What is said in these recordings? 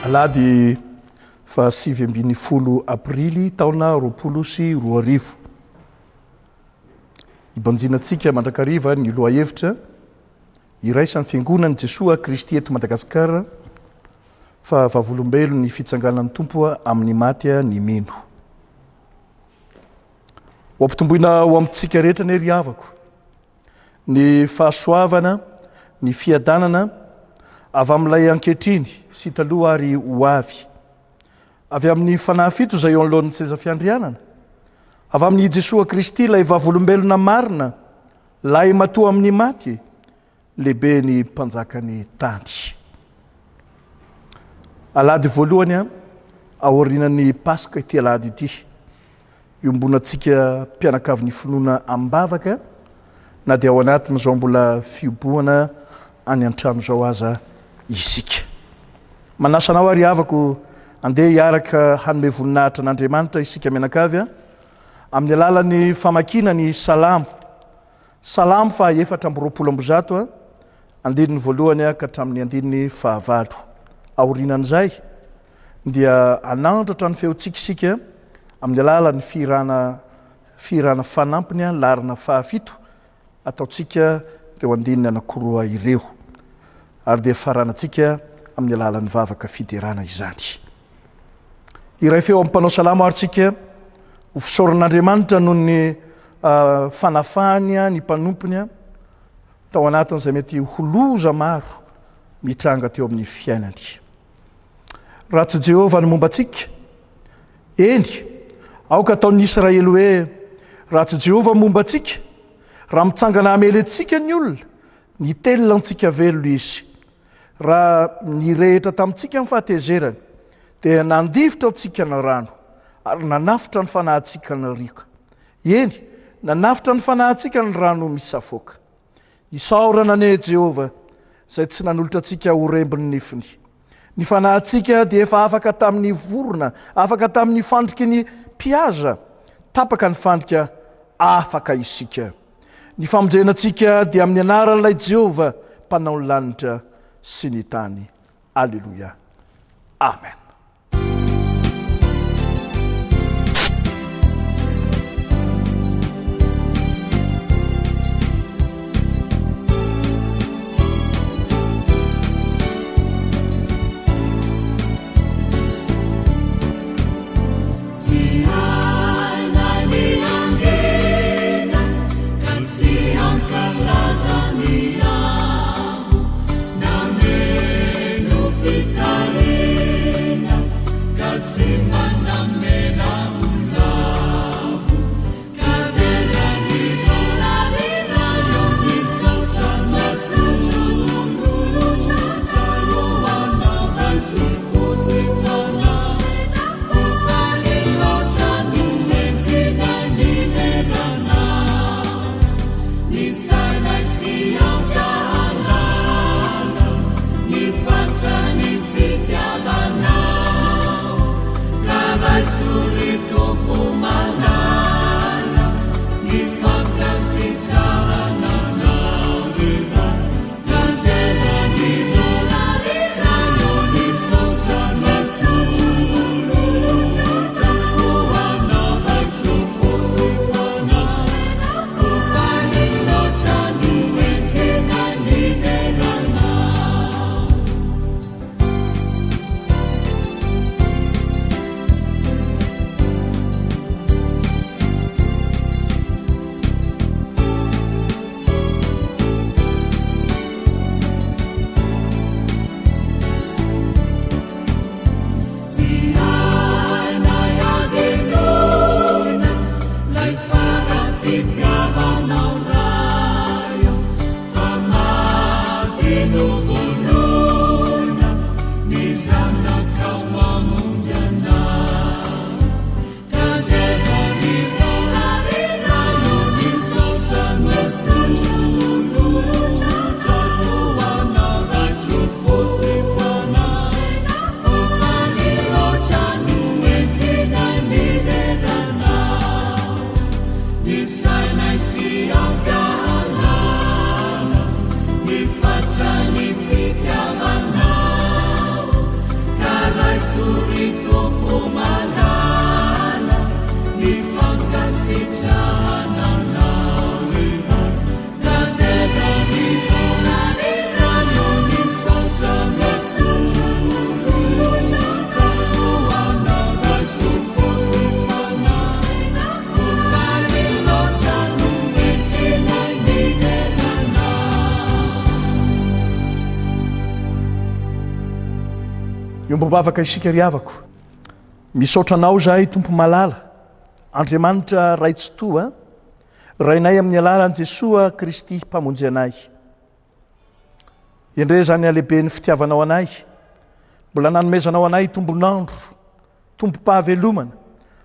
Alady fa 7 aprily taona 2020. Ibanjinatsika mandrakariva ny loha hevitra iraisany fiangonan'i Jesoa Kristy eto Madagasikara fa vavolombelo ny fitsanganan'ny tompo amin'ny maty ny meno. Wampitomboina ho amintsika rehetra ny ry havako ny fahasoavana, ny fiadanana avy amin'ilay ankehitriny sy taloha ary ho avy. Avy amin'ny fanahy fito izay eo anoloan'ny seza fiandrianana. Avy amin'ny Jesoa Kristy ilay vavolombelona marina, lay matoa amin'ny maty, lehibe ny mpanjakany tany. Alady voalohany aorianan'ny Paska ity alady ity. Iombonantsika mpianakavin'ny finoana ambavaka na dia ao anatin'izao mbola fibohana any an-trano zao aza isika. Manasanao ary havako andeha hiaraka hanome voninahitra n'Andriamanitra isika mianakavy amin'ny alalan'ny famakiana ny salamo. Salamo fa 420 andininy voalohany ka hatramin'ny andininy fahavalo. Aorinan'izay dia anandratra ny feotsikisika amin'ny alalan'ny firana fanampiny larina fahafito ataotsika ireo andininy anankiroa ireo. Ary dia faranantsika amin'ny alalan'ny vavaka fiderana izany. Iray feo amin'ny mpanao salamo aritsika ho fisaoran'Andriamanitra noho ny fanafahany ny mpanompony tao anatin'izay mety holoza maro mitranga teo amin'ny fiainany. Ratsy Jehova ny mombantsika, eny aoka ataon'ny Israely hoe ratsy Jehova mombantsika, raha mitsangana hamelentsika ny olona, ny telona antsika velona izy. Raha nirehitra tamintsika ny fahatezerany, dia nandifotra antsika ny rano, ary nanafitra ny fanahintsika ny rika. Eny, nanafitra ny fanahintsika ny rano misafoaka. Isaorana ane Jehova, izay tsy nanolotra antsika ho rembiny nifiny. Ny fanahintsika dia efa afaka tamin'ny vorona, afaka tamin'ny fandriky ny piaza, tapaka ny fandrika afaka isika. Ny famonjenantsika dia amin'ny anaran'ilay Jehova, mpanao ny lanitra sy ny tany. Alleluia. Amen. Ficarei iombabavaka isika ry havako misaotranao zahay tompo malala Andriamanitra ray tsy toa rainay amin'ny alalan'i Jesoa Kristy mpamonjy anay endre zany alehibe ny fitiavanao anay mbola nanomezanao anay tombonandro tombo-pahavelomana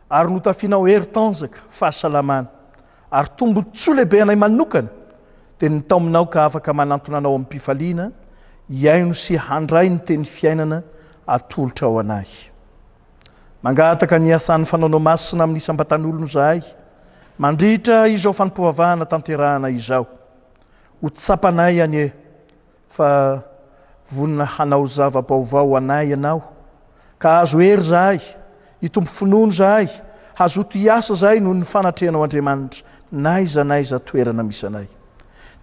ary notafianao hery-tanjaka fahasalamana ary tombo-tsoa lehibe anay manokana dia nitao aminao ka afaka manantona anao amin'ny mpifaliana iaino sy handray ny teny fiainana atolotra ao anay mangataka ny asan'ny fanaonao masina amin'ny isam-batan'olona zahay mandritra izao fanompovavahana tanterahana izao ho tsapanay anie fa vonina hanao zava-baovao anay ianao ka azo hery zahay hitombo finono zahay hazoto hiasa zahay noho ny fanatrehanao Andriamanitra naiza toerana misy anay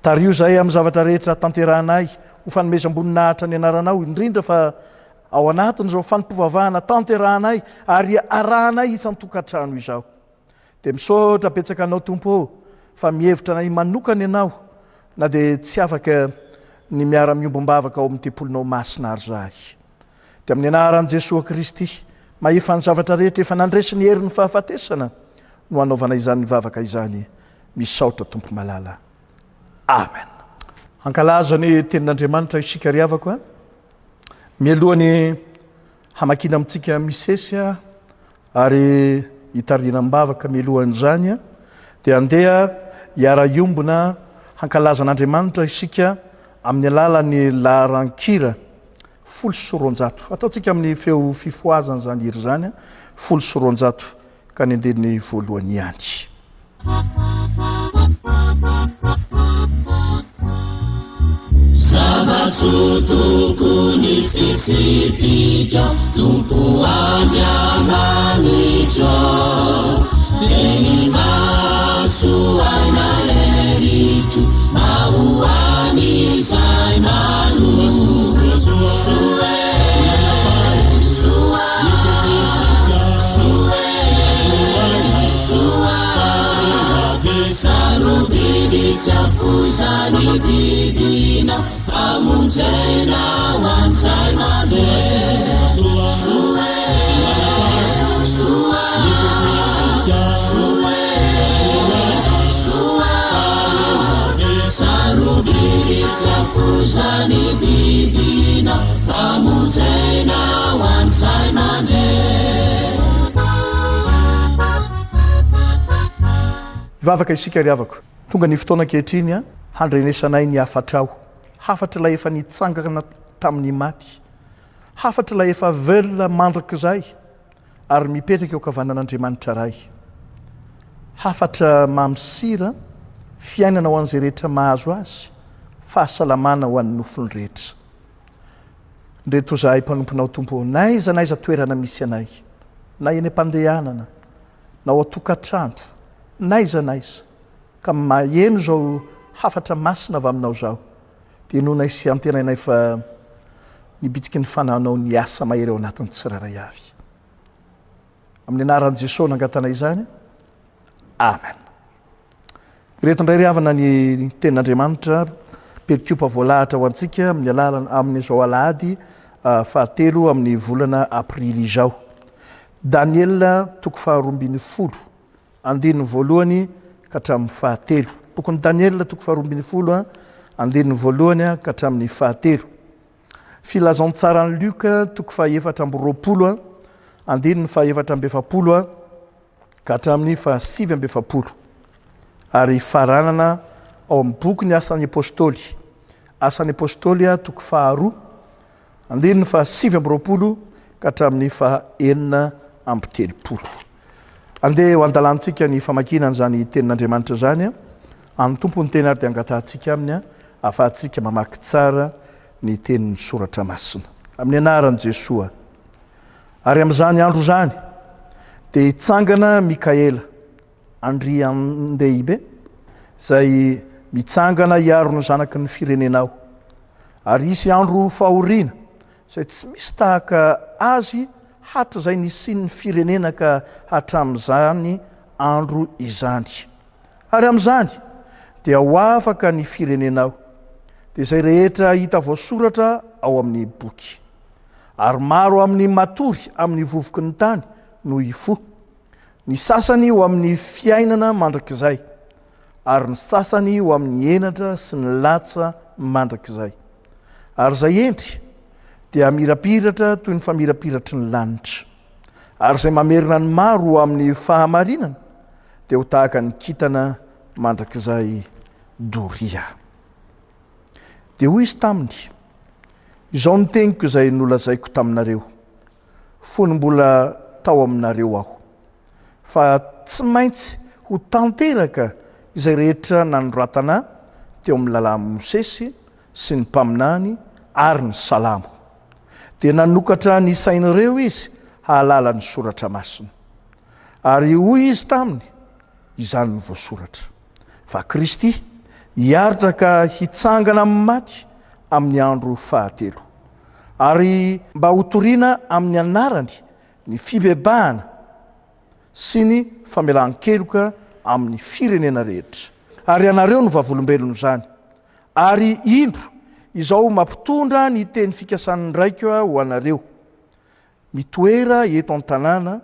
tario zahay amin'ny zavatra rehetra tanterahanay ho fanomezam-boninahitra ny anaranao indrindra fa ao anatin'izao fanompovavahana tanterahanay ary arahanay isan-tokantrano izao dia misaotra betsaka anao tompo fa mihevitra nay manokana ianao na dia tsy afaka ny miara-miombom-bavaka ao amin'ny tempolinao masina ary zahay dia amin'ny anaran'i Jesosy Kristy mahefa ny zavatra rehetra efa nandresy ny herin'ny fahafatesana no anaovana izany vavaka izany misaotra tompo malala amen. Hankalaza ny tenin'Andriamanitra isika ry havako mialohany hamakina amintsika misesy ary hitarianam-bavaka mialohan'izany dia andeha hiara-iombona hankalazan'Andriamanitra isika amin'ny alalan'ny laharan-kira 100 ataontsika amin'ny feo fifoazana zany iry zany 100 ka ny andeny voalohany ihany. Sabato tokony fitsipika tompo Andriamanitra teny maso aina erito mahoany izay Safuzani didina famunjena wansai made sarubiri safuzani didina famunjena wansai made. Vavaka isika ry havako tonga ny fotoana ankehitriny handrenesanay ny hafatra aho hafatra ilay efa nitsangana tamin'ny maty hafatra ilay efa velona mandraka izay ary mipetraka eo kavanan'Andriamanitra ray hafatra mamsira fiainana ho an'izay rehetra mahazo azy fahasalamana ho an'ny nofony rehetra ndreto zahay mpanomponao tompo naiza toerana misy anay na eny am-pandehanana na ao atokantrano naiza ka maheno zao hafatra masina avy aminao zao dia noho naisy antenainay fa nibitsiky ny fananao ny asa mahery ao anatin'ny tsiraray avy amin'ny anaran'i Jesosy nangatanay izany amen. Ireto indray ry havana ny tenin'Andriamanitra perikopa voalahatra ho antsika amin'ny alalana amin'izao alahady 7 amin'ny volana aprily izao Daniel 12 andininy voalohany ka hatramin'ny 7 bokony Daniel 12 andininy voalohany ka hatramin'ny 7 filazantsarany Luka 4 andininy 7 ka hatramin'ny 7 ary faranana ao amin'ny boky ny asan'ny apôstôly 2 andininy 7 ka hatramin'ny 9 andeha ho andalantsika ny famakinana zany tenin'Andriamanitra zany amin'ny tompo ny teny ary dia angatantsika aminy ahafahantsika mamaky tsara ny tenin'ny soratra masina amin'ny anaran'i Jesosy ary amin'izany andro zany dia hitsangana Mikaela andry an-dehibe izay mitsangana hiaro ny zanaky ny firenenao ary isy andro fahoriana izay tsy misy tahaka azy hatra zay nisiny ny firenena ka hatramin'izany andro izany ary amin'izany dia ho afaka ny firenenao dia izay rehetra hita voasoratra ao amin'ny boky ary maro amin'ny matory amin'ny vovoky ny tany no ifo. Ny sasany ho amin'ny fiainana mandrakizay, ary ny sasany ho amin'ny enatra sy ny latsa mandrakizay. Ary zay endry dia mirapiratra toy ny famirapiratry ny lanitra. Ary zay mamerina ny maro ho amin'ny fahamarinana dia ho tahaka ny kintana mandrakizay doria. Dia hoy izy taminy, izao ny teniko izay nolazaiko taminareo, fony mbola tao aminareo aho, fa tsy maintsy ho tanteraka izay rehetra nanoratana teo amin'ny lalàn'i Mosesy sy ny mpaminany ary ny salamo. Dia nanokatra ny sainareo izy hahalala ny soratra masina. Ary hoy izy taminy, izany ny voasoratra, fa Kristy hiaritra ka hitsangana amin'ny maty amin'ny andro fahatelo, ary mba hotoriana amin'ny anarany ny fibebahana sy ny famelan-keloka amin'ny firenena rehetra. Ary anareo no vavolombelona zany, ary indro izao mampitondra ny teny fikasan'ny raika ho anareo, mitoera eto an-tanàna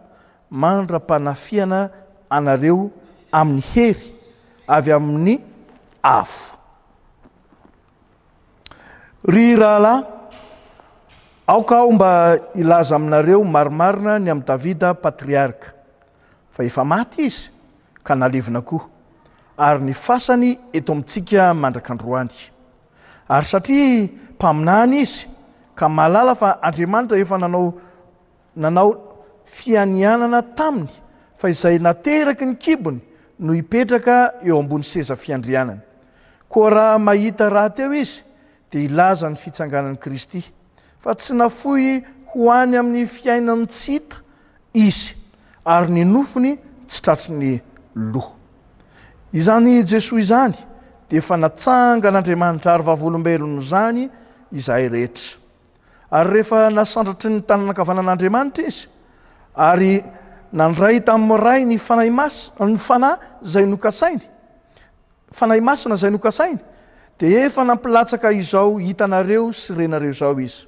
mandra-panafiana anareo amin'ny hery avy amin'ny afo. Ry rahalahy, aoka aho mba ilaza aminareo marimarina ny amin'ny Davida patriarka, fa efa maty izy ka nalevina koa, ary ny fasany eto amintsika mandrakandroany. Ary satria mpaminany izy ka malala fa Andriamanitra efa nanao fianianana taminy, fa izay nateraky ny kibony no hipetraka eo ambony seza fiandrianana. Koa raha mahita raha teo izy dia ilaza ny fitsanganan'i Kristy, fa tsy nafoy ho any amin'ny fiainany tsy hita izy, ary ny nofony tsy tratry ny loha. Izany Jesoa izany dia efa natsangan'Andriamanitra ary vavolombelona zany izahay rehetra. Ary rehefa nasandratry ny tananakavanan'Andriamanitra izy, ary nandray tamin'ny ray ny fanahy masina zay nokasainy, dia efa nampilatsaka izao hitanareo sy renareo zao izy.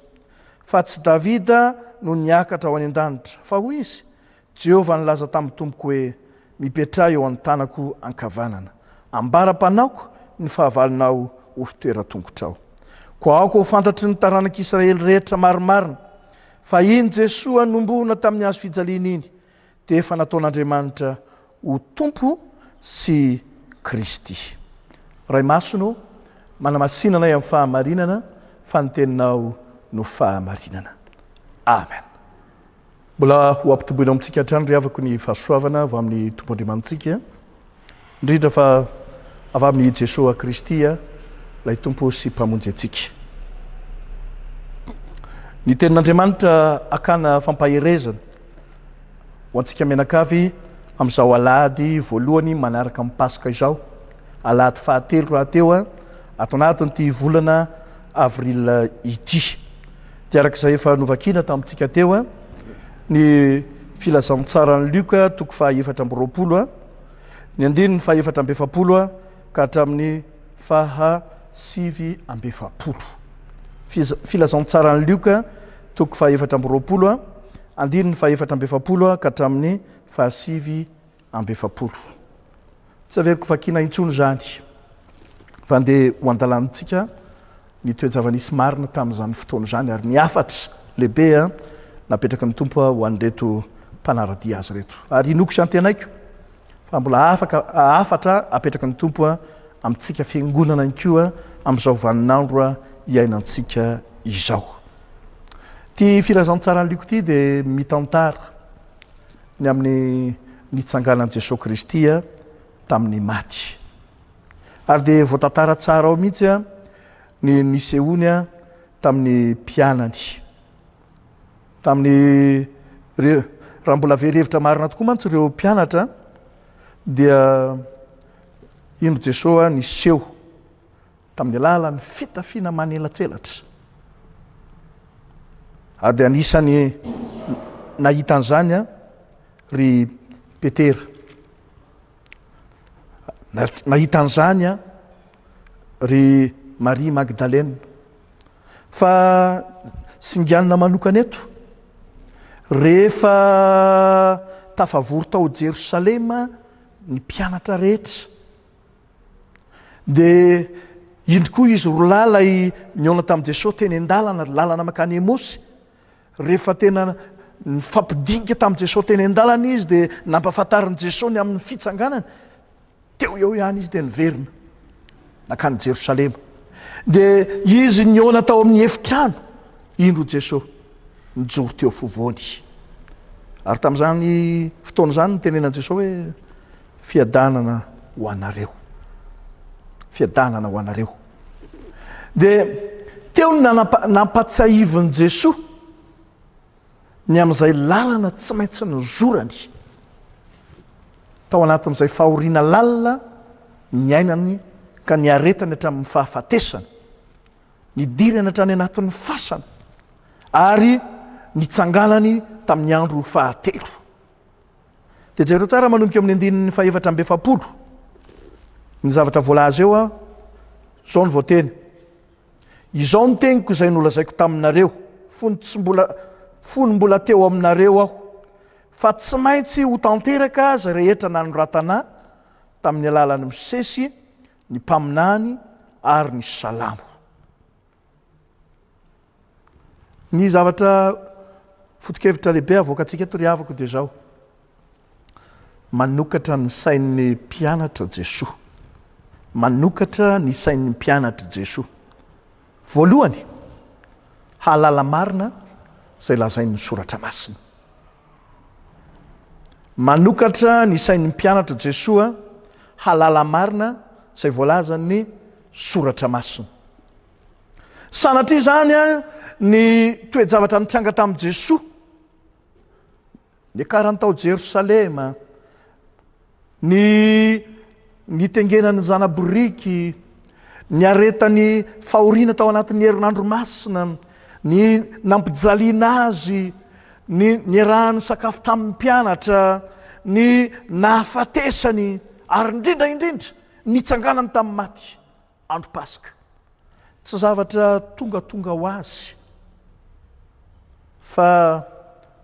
Fa tsy Davida no niakatra ho any an-danitra, fa hoy izy, Jehovah nilaza tamin'ny tompoko hoe, mipetraha eo an-tanako ankavanana, ambara-panaoko ny fahavalonao ho fitoeran-tongotrao. Koa aoko ho fantatry ny taranak'Israely rehetra marimarina, fa iny Jesoa nombona tamin'ny hazo fijaliana iny, dia efa nataon'Andriamanitra ho tompo sy Kristy. Ray masono, manamasinanay amin'ny fahamarinana, fa ny teninao no fahamarinana. Amen. Mbola ho ampitoboina amintsika hatrany ry havako ny fahasoavana avy amin'ny Tompo Andriamantsika, indrindra fa avy amin'ny Jesoa Kristy lay tompo sy mpamonjy antsika. Ny tenin'Andriamanitra akana fampaherezana ho antsika menakavy amin'izao alahady voalohany manaraka amin'ny Pasika izao, alahady fahatelo raha teo ato anatin'ity volana avril ity. Dia arak'izay efa novakina tamintsika teo ny filazantsarany Luka toko faha-efatra amby roapolo, ny andininy faha-efatra amby efapolo ka hatramin'ny faha-sivy amby efapolo. Filazantsarany Luka toko faha-efatra amby roapolo, andininy faha-efatra amby efapolo ka hatramin'ny faha-sivy amby efapolo. Tsy averiko vakina intsony zany, fa ndeha ho an-dalantsika ny toe-javanisy marina tamin'izany fotoana zany, ary ny afatra lehibe napetraka ny tompo ho an'reto mpanaradia azy reto. Ary inoko sy antenaiko fa mbola afatra apetraka ny tompo amintsika fiangonana ny koa amin'izao vaninandro iainantsika izao. Ty filazantsarany Luka ty dia mitantara ny amin'ny nitsanganan Jesosy Kristy tamin'ny maty. Ary dia voatantara tsara ao mihitsy ny nisehoany tamin'ny mpianany, tamin'ny raha mbola verhevitra marina tokoa mantsy ireo mpianatra, dia indro Jesosy niseho tamin'ny alalan'ny fitafiana manelatselatra. Ary dia anisany nahita an'izany ry Petera, nahita an'izany ry Maria Magdalena, fa singianina manokana eto rehefa tafavory tao Jerosalema ny mpianatra rehetra dia indro koa izy rolalay niona tamin'i Jesosy teny an-dalana lalana makany Emosy rehefa tena nifampidinika tamin'i Jesosy teny an-dalana izy dia nampafantarin'i Jesosy ny amin'ny fitsanganana teo eo ihany izy dia niverina nakany Jerosalema dia izy niona tao amin'ny efitrano indro Jesosy nijoro teo fovoany ary tamin'izany fotoana izany nitenenan'i Jesosy hoe fiadanana ho anareo fiadanana ho anareo dia teo ny nampatsiahivin'i Jesosy ny amin'izay lalana tsy maintsy ny zorany tao anatin'izay fahoriana lalina ny ainany ka ny aretany hatramin'ny fahafatesany ny dirany hatrany anatin'ny fasana ary nitsanganany tamin'ny andro fahatelo dia jereo tsara manomboka amin'ny andinin'ny fahaefatra amby efapolo ny zavatra voalaza eo zao ny voateny izao ny teniko izay nolazaiko taminareo fony mbola teo aminareo aho fa tsy maintsy ho tanteraka zay rehetra nanoratana tamin'ny alalany Mosesy ny mpaminany ary ny salamo ny zavatra foto-kevitra lehibe avoakantsika eto ry havako dia zao manokatra ny sain'ny mpianatra Jesosy manokatra ny sain'ny mpianatra Jesosy voalohany halala marina zay lazain'ny soratra masina manokatra ny sain'ny mpianatra Jesosy halala marina zay voalaza ny soratra masina sanatria zany ny toe-javatra nitranga tamin'i Jesosy ny karany tao Jerosalema ny tengenany zanaboriky ny aretany fahoriana tao anatin'ny herinandro masina ny nampijaliana azy ny rahany sakafo tamin'ny mpianatra ny nahafatesany ary indrindra nitsanganany tamin'ny maty andro Paska tsy zavatra tonga ho azy fa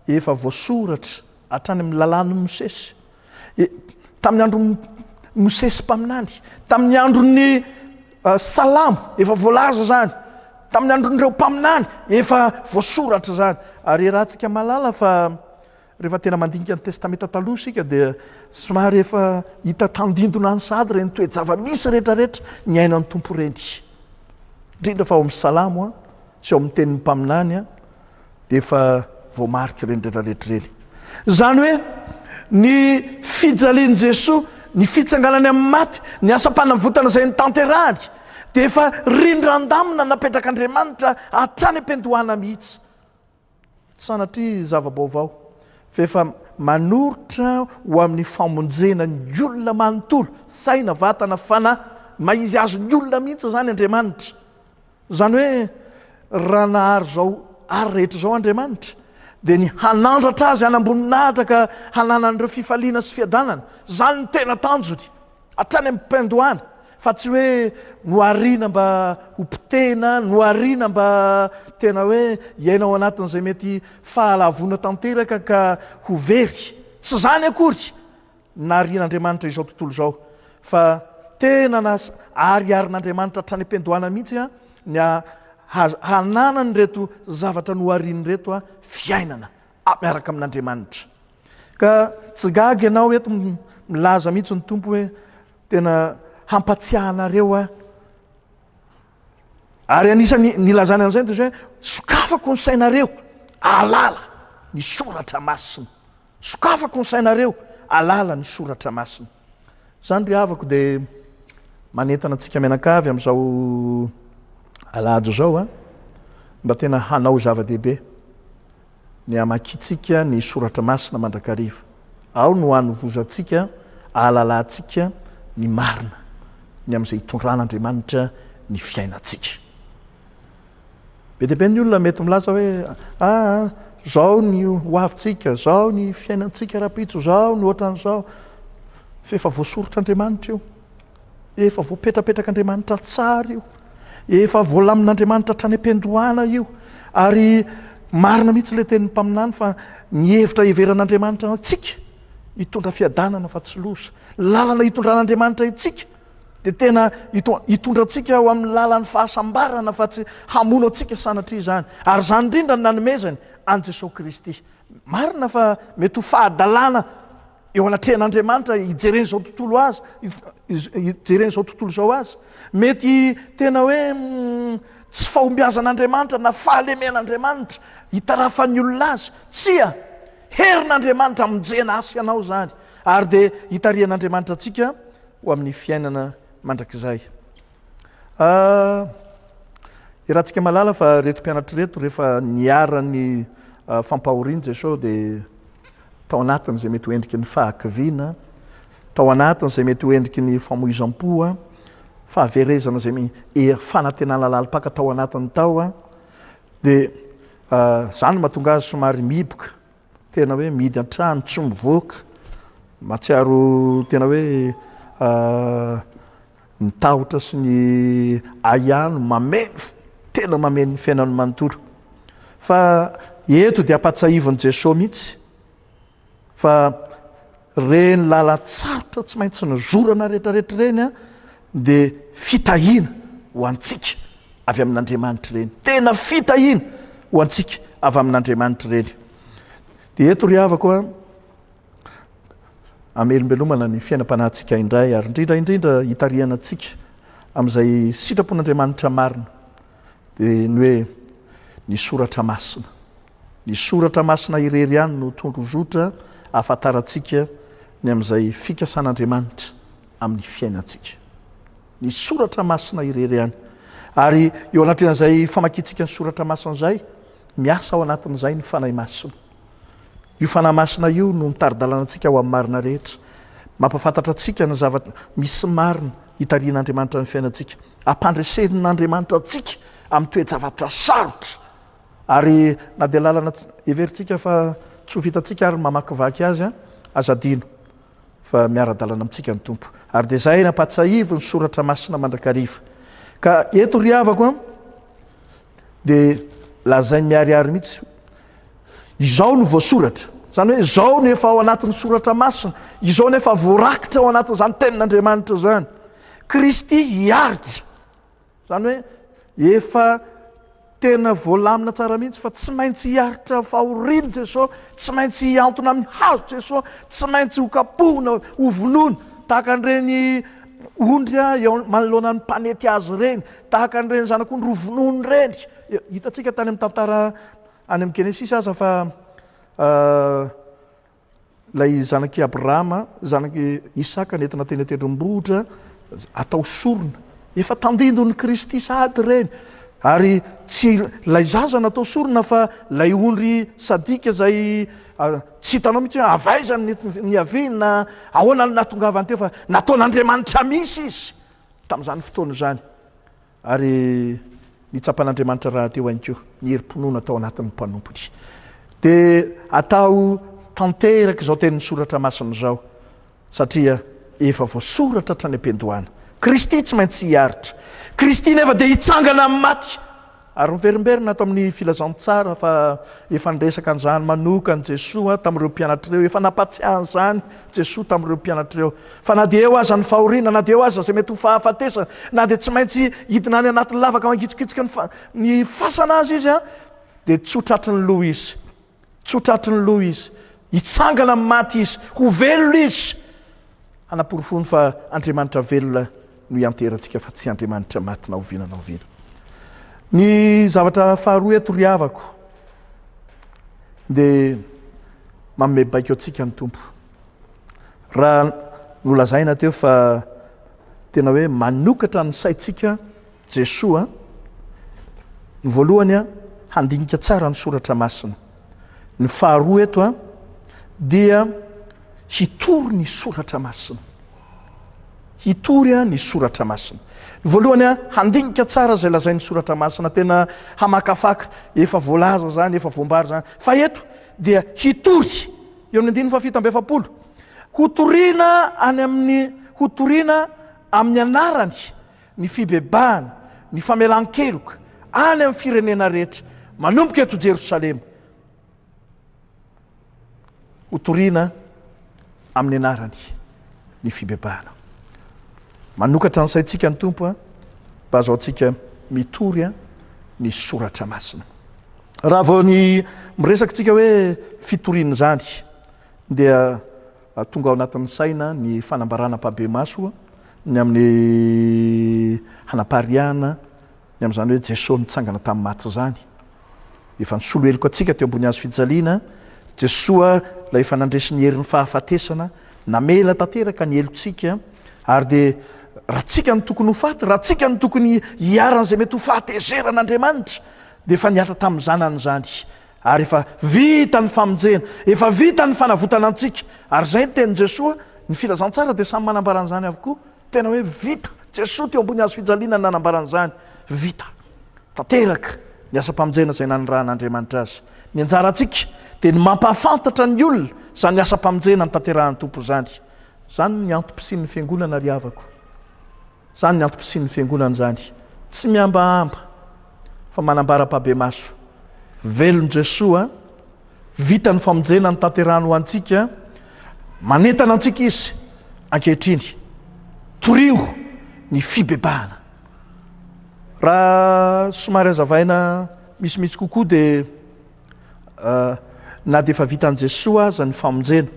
efa voasoratra hatrany amin'ny lalàn'ny Mosesy tamin'ny andro Mosesy mpaminany tamin'ny andron'ny salamo efa voalaza zany tamin'ny andron'ireo mpaminany efa voasoratra zany ary rahantsika malala fa rehefa tena mandinika ny testamenta taloha sika dia somary efa hita tandindona any sady reny toe-java-misy rehetrarehetra ny ainan'ny tompo reny indrindra fa ao amin'ny salamo sy ao amin'ny tenin'ny mpaminany dia efa voamarika reny rehetrarehetra reny zany hoe ny fijalian'i Jesosy ny fitsanganany amin'ny maty ny asam-panavotana izay nitanterahany dia efa rindran-damina napetraka Andriamanitra hatrany am-piandohana mihitsy sanatria zava-baovao fa efa manoritra ho amin'ny famonjena ny olona manontolo saina vatana fanahy maizy azy ny olona mihitsy zany Andriamanitra zany hoe raha nahary zao ary rehetra zao Andriamanitra dia ny hanandratra azy any ambony nahitra ka hananan'ireo fifaliana sy fiadanana zany ny tena tanjony hatrany amin'ny mpiandohana fa tsy hoe noariana mba hompitena noariana mba tena hoe iainao anatin'izay mety fahalavona tanteraka ka ho very tsy zany akory narian'Andriamanitra izao tontolo zao fa tena ariarin'Andriamanitra hatrany am-piandohana mihitsy ny hananany reto zavatra noariany reto fiainana miaraka amin'Andriamanitra ka tsy gaga ianao eto milaza mihitsy ny tompo hoe tena hampatsiahanareo ary anisany nilazany amin'izay dia hoe sokafako ny sainareo alala ny soratra masina sokafako ny sainareo alala ny soratra masina zany ry havako dia manentana antsika mianakavy amin'izao alahady zao mba tena hanao zava-dehibe ny amakitsika ny soratra masina mandrakariva ao no hanovozantsika ahalalantsika ny marina ny amin'izay hitondran'Andriamanitra ny fiainantsika be dia be ny olona mety milaza hoe zao ny hoavintsika zao ny fiainantsika rapitso zao ny ohatran'izao fa efa voasorotr'Andriamanitra io efa voapetrapetraka Andriamanitra tsara io efa voalamin'Andriamanitra hatrany am-piandohana io ary marina mihitsy le tenin'ny mpaminany fa ny hevitra heveran'andriamanitra atsika hitondra fiadanana fa tsy losa lalana hitondran'andriamanitra itsika de tena hitondra atsika ao amin'ny lalan'ny fahasambarana fa tsy hamono atsika sanatria zany ary zany indrindra ny nanomezany an Jesosy Kristy marina fa mety ho fahadalana eo anatrehan'andriamanitra hijereny zao tontolo azy hijereny zao tontolo zao azy mety tena hoe tsy fahombiazan'andriamanitra na fahalemen'andriamanitra hitarafany olona azy tsia herin'andriamanitra mijena asy ianao zany ary de hitarian'andriamanitra atsika ho amin'ny fiainana mandrakizay irahantsika malala fa reto mpianatra reto rehefa niarany fampahoriany Jesosy de tao anatiny zay mety ho endriky ny fahakiviana tao anatiny zay mety ho endriky ny famoizam-po fahaverezana zay fanantenana lalipaka tao anatiny tao de zany mahatonga azy somary miboka tena hoe midy an-trano tsy mivoaka matsiaro tena hoe ny tahotra sy ny aiano mameno tena mameno ny fiainany manontolo fa eto dia ampatsahivony Jesosy mihitsy fa reny lalatsarotra tsy maintsy ny zorana rehetrarehetra reny de fitahina ho antsika avy amin'Andriamanitra reny tena fitahina ho antsika avy amin'Andriamanitra reny de eto ry havako amelombelomana ny fiainam-panahintsika indray ary indrindra hitariana atsika amin'izay sitrapon'Andriamanitra marina de ny hoe ny soratra masina irery ihany no tondrozotra ahafantaratsika ny amin'izay fikasan'Andriamanitra amin'ny fiainantsika ny soratra masina irery ihany ary eo anatrehan'izay famakitsika ny soratra masina zay miasa ao anatin'izay ny fanahy masina io fanahy masina io no mitaridalana atsika ao amin'ny marina rehetra mampafantatra atsika ny zavatra misy marina hitarian'Andriamanitra ny fiainantsika ampandresen'Andriamanitra atsika amin'ny toe-javatra sarotra ary na de lalana everitsika fa tsy ho vitantsika ary mamakivaky azy azadino fa miara-dalana amintsika ny tompo ary de zay nampatsahivo ny soratra masina mandrakariva ka eto ry havako de lazay miariary mihitsy izao no voasoratra zany hoe zao no efa ao anatin'ny soratra masina izao no efa voarakitra ao anatin'izany tenin'Andriamanitra zany Kristy hiaritra zany hoe efa tena voalamina tsara mihitsy fa tsy maintsy hiaritra fahoriany Jesosy tsy maintsy hiantona amin'ny hazo Jesosy tsy maintsy ho kapohina ho vonoina tahaka an'ireny ondry manoloana ny mpanety azy reny tahaka an'ireny zanak'ondry ho vonoiny reny hitantsika tany amin'ny tantara any amin'ny Genesis aza fa lay zanaky Abrahama zanaky Isaka nentina teny tendrombohitra atao sorona efa tandindony Kristy sady reny ary tsy lay zaza natao sorona fa lay ondry sadika zay tsy hitanao mihitsy hoe avaizany ny aviana ahoana ny natongavany teo fa nataon'Andriamanitra misy izy tamin'izany fotoana zany ary nitsapan'Andriamanitra raha teo ihany koa ny herim-ponoana atao anatin'ny mpanompony de atao tanteraka izao tenin'ny soratra masina zao satria efa voasoratra hatrany am-piandohana Kristy tsy maintsy hiaritra Kristy nefa de hitsangana amin'ny maty ary miverimberina ato amin'ny filazantsara fa efa niresaka an'izany manokany Jesosy tamin'ireo mpianatra ireo efa nampatsiahany zany Jesosy tamin'ireo mpianatra ireo fa na de eo aza ny fahoriana na de eo aza zay mety ho fahafatesana na de tsy maintsy hidina any anatin'ny lavaka mangitsikitsika ny fasana azy izy de tsotratry ny loha izy tsotratry ny loha izy hitsangana amin'ny maty izy ho velona izy anaporofony fa Andriamanitra velona no ianterantsika fa tsy Andriamanitra maty na oviana na oviana ny zavatra faharoa eto ry havako de manome baiko atsika ny tompo raha nolazaina teo fa tena hoe manokatra ny saitsika Jesosy ny voalohany handinika tsara ny soratra masina ny faharoa eto dia hitory ny soratra masina hitory ny soratra masina ny voalohany handinika tsara zay lazainy soratra masina tena hamakafaka efa voalaza zany efa voambary zany fa eto dia hitory eo amin'ny 17 hotoriana any amin'ny hotoriana amin'ny anarany ny fibebahana ny famelan-keloka any amin'ny firenena rehetra manomboka eto Jerosalema hotoriana amin'ny anarany ny fibebahana. Manokatra ny saintsika ny tompo mba zao antsika mitory ny soratra masina. Raha vao ny miresaka tsika hoe fitoriana zany dia tonga ao anatin'ny saina ny fanambarana mpabe maso ny amin'ny hanapariana ny amin'izany hoe Jesosy nitsangana tamin'ny maty zany. Efa nisolo heliko atsika teo ambony hazo fijaliana. Jesosy la efa nandresy ny herin'ny fahafatesana namela tanteraka ny helotsika ary de raha tsika ny tokony ho faty, raha tsika ny tokony hiaran'izay mety ho fahatezeran'Andriamanitra de efa niatra tamin'ny zanany zany ary efa vita ny famonjena, efa vita ny fanavotana antsika. Ary zay ny tenin'i Jesosy, ny filazantsara de samy manambaran'izany avokoa. Tena hoe vita. Jesosy teo ambony hazo fijaliana nanambaran'izany vita. Tanteraka ny asa-pamonjena zay nanirahan'Andriamanitra azy. Ny anjara antsika de ny mampahafantatra ny olona zany asa-pamonjena ny tanterahan'ny tompo zany. Zany ny antom-pisian'ny fiangonana ry havako. Zany ny antom-pisian'ny fiangonana zany. Tsy miambahamba fa manambara-pabe maso. Velon Jesosy vita ny famonjena ny tanterahany ho antsika, manentana antsika izy ankehitriny. Torio ny fibebahana. Raha somary azavaina misy kokoa de na de efa vitan'i Jesosy aza ny famonjena,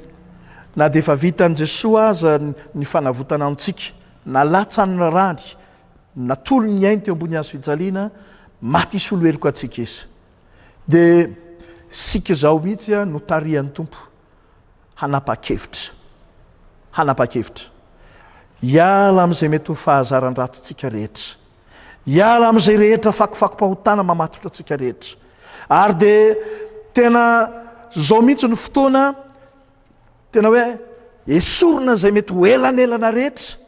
na de efa vitan'i Jesosy aza ny fanavotana antsika, na latsany rany, natolo ny ainy teo ambony hazo fijaliana, maty isolo heliko atsika izy. De sika zao mihitsy no tarihan'ny tompo hanapa-kevitra. Hanapa-kevitra. Hiala amin'izay mety ho fahazaran-dratsy tsika rehetra. Hiala amin'izay rehetra fakofako-pahotana mamatotra tsika rehetra. Ary de tena zao mihitsy ny fotoana tena hoe esorina zay mety ho elanelana rehetra,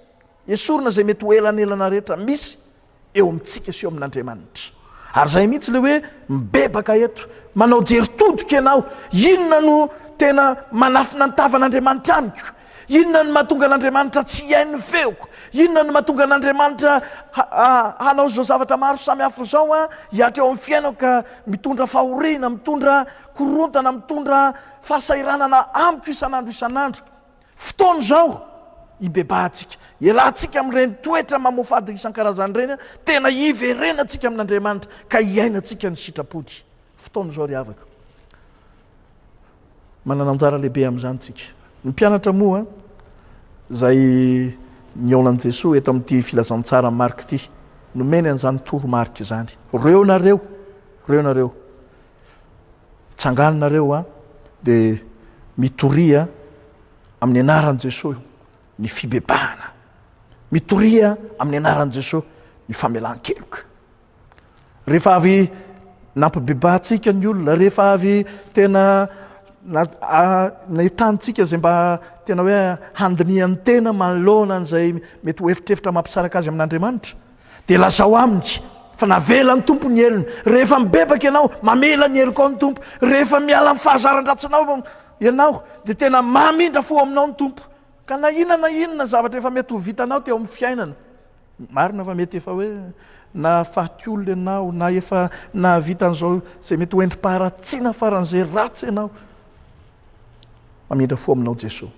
esorina zay mety ho elanelana rehetra misy eo amintsika sy eo amin'Andriamanitra. Ary zay mihitsy le hoe mibebaka eto, manao jeritodika ianao, inona no tena manafina ny tavan'Andriamanitra amiko, inona no mahatonga an'Andriamanitra tsy hiain'ny feoko, inona no mahatonga an'Andriamanitra hanao zao zavatra maro samihafa zao hiatra eo amin'ny fiainako ka mitondra fahoriana, mitondra korontana, mitondra fahasairanana amiko isan'andro. Fotoana zao ibebahantsika, ialantsika amin'ireny toetra mamofady isan-karazany reny, tena hiverenantsika amin'Andriamanitra ka hiainantsika ny sitrapody. Fotoana zao ry havaka. Manana anjara lehibe amin'izany tsika. Ny mpianatra moa zay niaonan'i Jesosy eto amin'ity filazantsara Marika ity, nomeny an'izany toromarika izany. Reo nareo tsanganonareo de mitoria amin'ny anaran'i Jesosy ny fibebahana, mitoria amin'ny anaran'i Jesosy ny famelan-keloka. Rehefa avy nampibebahantsika ny olona, rehefa avy tena nahitantsika zay mba tena hoe handinian'ny tena manoloana an'izay mety ho efitrefitra mampisaraka azy amin'Andriamanitra, de lazao aminy fa navela ny tompo ny elony. Rehefa mibebaka ianao, mamela ny eloko ao ny tompo. Rehefa miala amin'ny fahazaran-dratsinao ianao de tena mamindra fo aminao ny tompo. Ka na inona zavatra efa mety ho vitanao teo amin'ny fiainana, marina fa mety efa hoe na faty olona ianao, na efa nahavitan'izao zay mety ho endrim-paharatsiana faran'izay ratsy ianao, mamindra fo aminao Jesosy.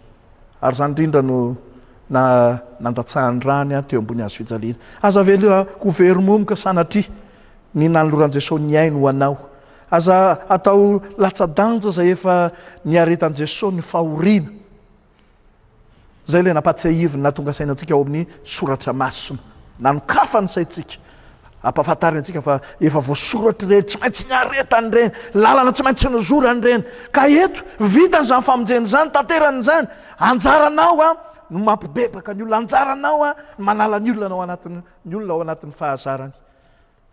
Ary zany indrindra no nandatsahany rany teo ambony hazo fijaliana. Aza vela ho veromomoka sanatria ny nanoloran'i Jesosy ny ainy ho anao. Aza atao latsa-danja zay efa niaretan'i Jesosy ny fahoriana. Zay le nampatsiahiviny na tonga sainantsika ao amin'ny soratra masina. Nanokafa ny saintsika. Ampahafantarina antsika fa efa voasoratra ireny, tsy maintsy niaretany ireny, lalana tsy maintsy nozorany ireny. Ka eto, vitany zany famonjeny zany, tanterany zany, anjaranao no mampibebaka ny olona, anjaranao manala ny olona ao anatin'ny fahazarany.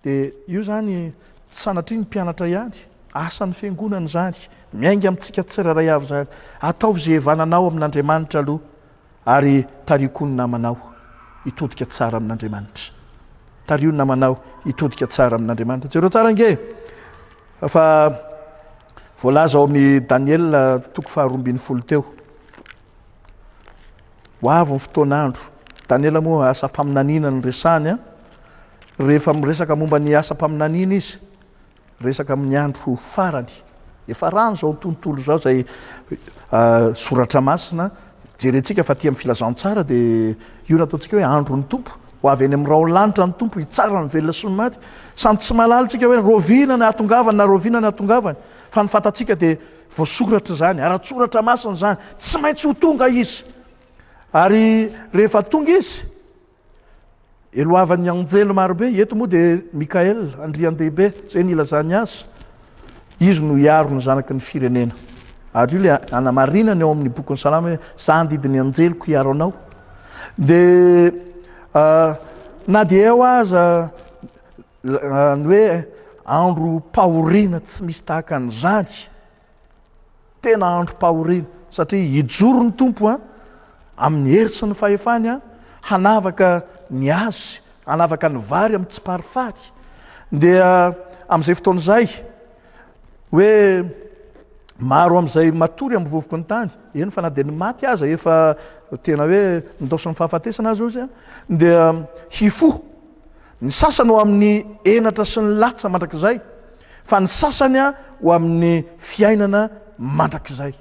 De io zany sanatria ny mpianatra ihany, asan'ny fiangonana zany, miainga amintsika tsirairay avy zany, ataovy zay evananao amin'Andriamanitra aloha, ary tariko ny namanao hitodika tsara amin'Andriamanitra. Tario ny namanao hitodika tsara amin'Andriamanitra. Jereo tsara nge. Fa voalaza ao amin'ny Daniel toko 12 teo. Ho avy ny fotoan'andro. Daniel moa asa-paminaniana ny resany. Rehefa miresaka momba ny asa-paminaniana izy, resaka amin'ny andro farany efa rano zao tontolo zao zay soratra masina jerentsika fa ty amin'ny filazantsara dia io nataontsika hoe androny tompo ho avy any amin'ny raolanitra ny tompo hitsara ny velona sy ny maty samy tsy malalytsika hoe rovina ny atongavany na rovina ny atongavany fa ny fantatsika dia voasoratra zany ara-tsoratra masina zany tsy maintsy ho tonga izy ary rehefa tonga izy eloavan'ny anjelo marobe eto moa dia Mikael andrian-dehibe zay ny ilazany azy izy no hiaro ny zanaky ny firenena ary io le anamarinany eo amin'ny boky ny salama hoe za andidiny anjeloko hiaro anao dia na dia eo aza ny hoe andro pahoriana tsy misy tahaka an'izany tena andro pahoriana satria hijoro ny tompo amin'ny hery sy ny fahefany hanavaka ny azy hanavaka ny vary amin'ny tsiparifady dia amin'izay fotoan'izay hoe maro amin'izay matory amin'ny vovoka ny tany eny fa na dia ny maty aza efa tena hoe nidoson'ny fahafatesana azy ozy dia hifo ny sasany ho amin'ny enatra sy ny latsa mandrakizay fa ny sasany ho amin'ny fiainana mandrakizay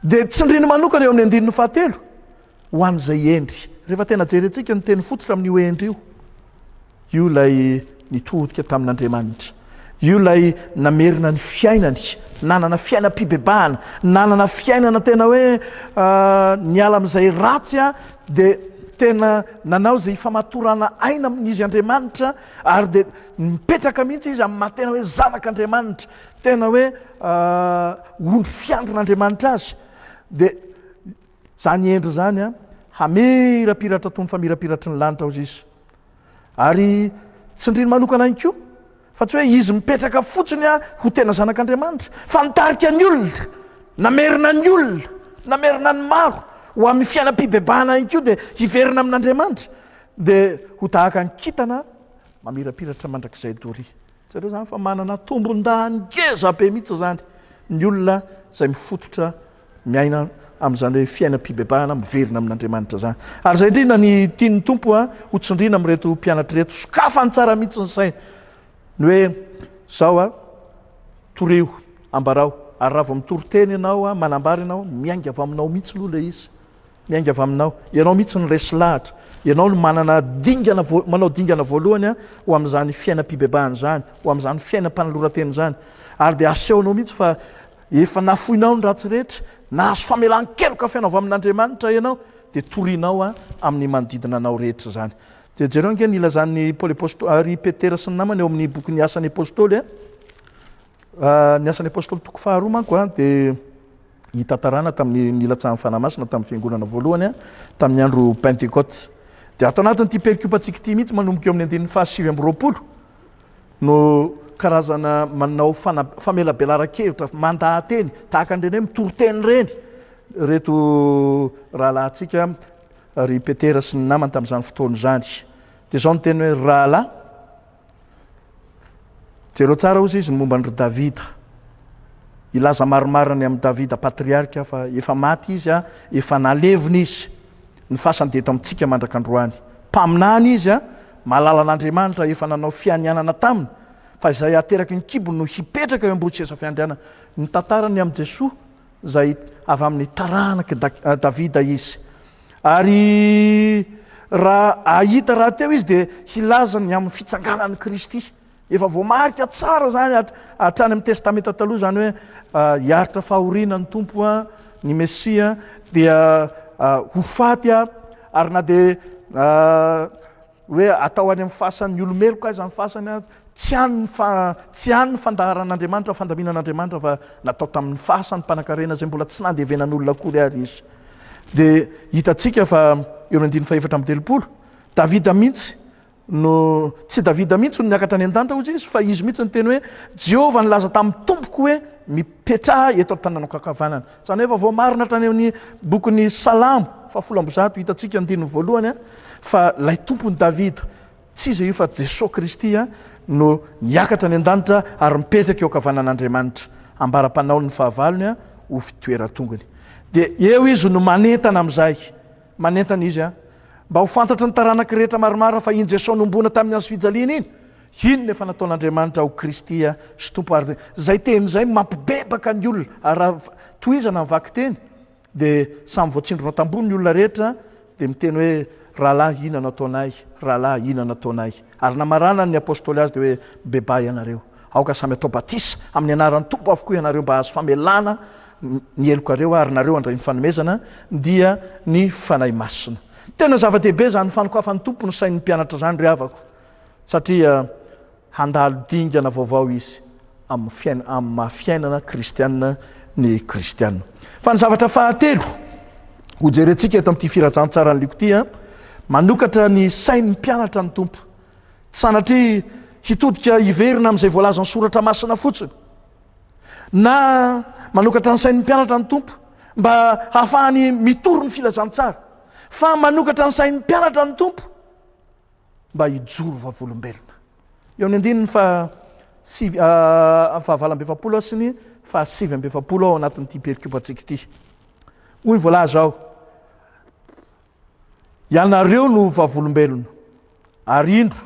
dia tsindriny manokana eo amin'ny andininy fahatelo ho an'izay endry rehefa tena jerentsika ny teny fototra amin'io endry io lay nitodika tamin'Andriamanitra io lay namerina ny fiainany nanana fiainam-pibebahana nanana fiainana tena hoe niala amin'izay ratsy dia tena nanao zay famatorana aina amin'izy Andriamanitra ary dia mipetraka mihitsy izy amin'ny matena hoe zanak'Andriamanitra tena hoe ondry fiandrin'Andriamanitra azy dia zany endry zany hamirapiratra tony fa mirapiratry ny lanitra ozy izy ary tsindriny manokana ihany koa fa tsy hoe izy mipetraka fotsiny ho tena zanak'Andriamanitra fa nitarika ny olona namerina ny olona namerina ny maro ho amin'ny fiainam-pibebahana ihany koa dia hiverina amin'Andriamanitra dia ho tahaka ny kintana mamirapiratra mandrakizay dory zareo zany fa manana tombon-dany ngeza be mihitsy zany ny olona zay mifototra miaina amin'izany hoe fiainam-pibebahana miverina amin'Andriamanitra zany ary zay indrindra ny tian'ny tompo ho tsindrina amin'reto mpianatra reto sokafany tsara mihitsy ny saina ny hoe zao toreo ambarao ary raha vao mitory-teny ianao manambary ianao miainga avy aminao mihitsy aloha le izy miainga avy aminao ianao mihitsy ny resy lahatra ianao no manana dingana manao dingana voalohany ho amin'izany fiainam-pibebahana zany ho amin'izany fiainam-panolora-teny zany ary dia asehonao mihitsy fa efa nafoinao ny ratsy rehetra nahazo famelan-keloka fiainao avy amin'Andriamanitra ianao dia torianao amin'ny manodidina anao rehetra zany dia jereo nge nilazan'ny Paoly apôstôly ary Petera sy ny namany eo amin'ny boky ny asan'ny apôstôly ny asan'ny apôstôly toko faharoa manko dia hitantarana tamin'ny nilatsahan'ny fanamasina tamin'ny fiangonana voalohany tamin'ny andro Pentecote dia atao anatin'ity perikupantsika ity mihitsy manomboka eo amin'ny andinin'ny fahasivy amby roapolo no karazana manao famelabelara-kevitra mandahateny tahaka an'ireny hoe mitory-teny reny reto rahalahintsika ry Petera sy ny namany tamin'izany fotoana zany dia zao ny teny hoe rahalahy jereo tsara ozy izy ny momba ny Davida ilaza maromarany amin'ny Davida patriarika fa efa maty izy efa nalevina izy ny fasany dia eto amintsika mandrak'androany mpaminany izy malala an'Andriamanitra efa nanao fianianana taminy fa izay ateraky ny kibony no hipetraka eo ambony seza fiandrianana ny tantarany amin'i Jesosy zay avy amin'ny taranaky Davida izy ary raha ahita raha teo izy dia hilazany amin'ny fitsanganan'ny Kristy efa voamarika tsara zany hatrany amin'ny testamenta taloha zany hoe hiaritra fahoriana ny tompo ny Mesia dia ho faty ary na dia hoe atao any amin'ny fasan'ny olomeloko azy ny fasany tsy hany ny fandaharan'Andriamanitra fandaminan'Andriamanitra fa natao tamin'ny fasany mpanankarena zay mbola tsy nandevenan'olona akory ary izy dia hitantsika fa eo amin'ny 1:4 Davida mihitsy no tsy Davida mihitsy no niakatra any an-danitra ozy izy fa izy mihitsy ny teny hoe Jehovah nilaza tamin'ny tompoko hoe mipetraha eto an-tanànankavanana zany hoe voamarina hatrany amin'ny bokin'ny Salamo 100 hitantsika andininy voalohany fa lay tompony Davida tsy izy io fa Jesosy Kristy no niakatra any an-danitra ary mipetraka eo ankavanan'Andriamanitra ambara-panao ny fahavalony ho fitoeran-tongony dia eo izy no manentana amin'izay manentana izy mba ho fantatra ny taranaka rehetra maromaro fa iny Jesosy nombona tamin'ny azo fijaliana iny inona efa nataon'andriamanitra ho kristia sy tompo ary zay teny zay mampibebaka ny olona ary raha toizana mivaky teny dia samy voatsindrona tambony ny olona rehetra dia miteny hoe rahalahy ina nataonay rahalahy ina nataonay ary namarana ny apôstôly azy dia hoe bebay ianareo aoka samy atao batisa amin'ny anaran'ny tompo avokoa ianareo mba azo famelana ny elokareo ary nareo andray ny fanomezana dia ny fanay masina tena zava-dehibe zany fanokafan'ny tompo ny sain'ny mpianatra zany ry havako satria handalo dingana vaovao izy amin'ny mahafiainana kristianina ny kristianina fa ny zavatra fahatelo ho jerentsika eto amin'ity firajan-tsara ny liko ty manokatra ny sain'ny mpianatra ny tompo tsy sanatria hitodika hiverina amin'izay voalazany soratra masina fotsiny na manokatra ny sain'ny mpianatra ny tompo mba hahafahany mitoro ny filazantsara fa manokatra ny sain'ny mpianatra ny tompo mba hijoro vavolombelona eo ny andininy fa 7 sy ny fa 7 ao anatin'ity perikupantsika ity hoy voalaza ao ianareo no vavolombelona ary indro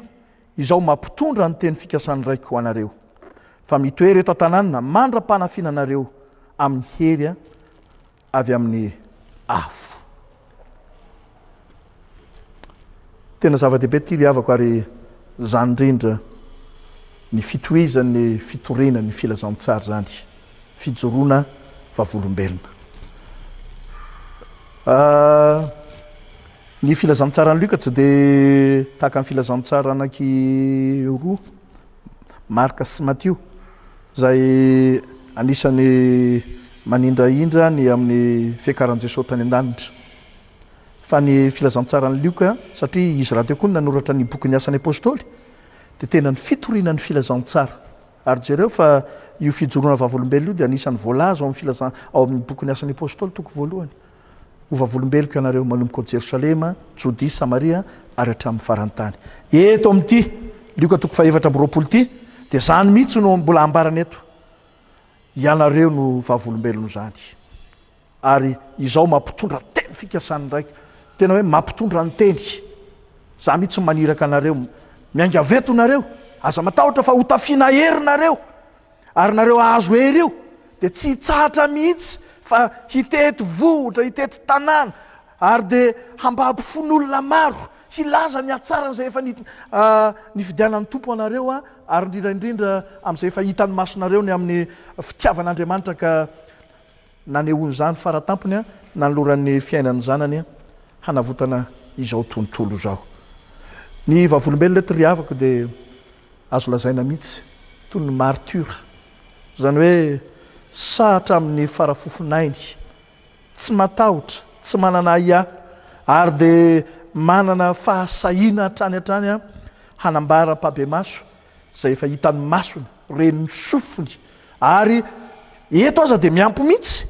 izao mampitondra ny teny fikasan'ny raiky ho anareo fa mitoery eto an-tanàna mandra-panafinanareo amin'ny hery avy amin'ny afo tena zava-dehibe ty ry havako ary zany indrindra ny fitohizan'ny fitoriana ny filazantsara zany fijoroana vavolombelona ny filazantsara ny lika tsy dia tahaka ny filazantsara anaky roa Marka sy Matio zay anisany manindraindra ny amin'ny fiakaran'i Jesosy tany an-danitra fa ny filazantsara ny lioka satria izy raha teo koa nanoratra ny boky ny asan'ny apôstôly dia tena ny fitoriana ny filazantsara ary jereo fa io fijoroana vavolombelona io dia anisany voalaza ao amin'ny boky ny asan'ny apôstôly toko voalohany ho vavolombeloko ianareo manomboka ao Jerosalema, Jodea, Samaria ary hatramin'ny farantany eto amin'ity lioka toko 4:20 ity dia zany mihitsy no mbola ambarany eto ianareo no vavolombelona zany ary izao mampitondra teny fikasan'ny raiky tena hoe mampitondra ny teny za mihitsy maniraka anareo miangaveto nareo aza matahotra fa ho tafiana herinareo ary nareo ahazo hery io dia tsy hitsahatra mihitsy fa hitety vohitra hitety tanàna ary dia hambampifon'olona maro hilaza ny atsaran'izay efa ny fidianan'ny tompo anareo ary indrindraindrindra amin'izay efa hitany masonareo ny amin'ny fitiavan'Andriamanitra ka nanehoany zany faratampony nanoloran'ny fiainany zanany hanavotana izao tontolo zao ny vavolombelona eto ry havako dia azo lazaina mihitsy toy ny martyra zany hoe sahatra amin'ny farafofinainy tsy matahotra tsy manana ia ary dia manana fahasahiana hatrany hanambara mpabe maso zay efa hitany masony reny sofony ary eto aza dia miampy mihitsy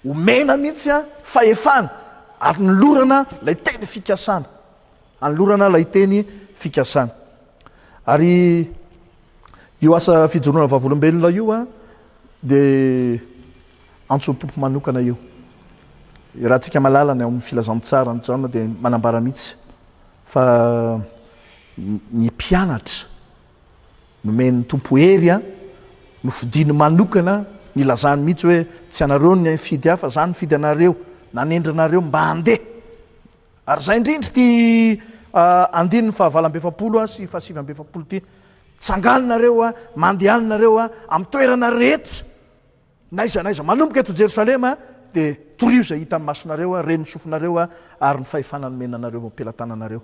omena mihitsy fahefana ary nylorana lay teny fikasana anylorana lay teny fikasana ary io asa fijoroana vavolombelona io dia antsony tompo manokana io raha tsika malalany amin'ny filazantsara nyjana dia manambara mihitsy fa ny mpianatra nomen'ny tompo hery no fidiny manokana ny lazany mihitsy hoe tsy anareo ny fidy hafa zany ny fidy anareo nanendranareo mba handeha ary zay indrindry ty andininy fa 7 sy fa 7 ty tsanganinareo mandehaninareo amin'ny toerana rehetra naiza manomboka eto Jerosalema dia torio zay hita amin'ny masonareo reny sofinareo ary ny fahefananomenanareo mampelantananareo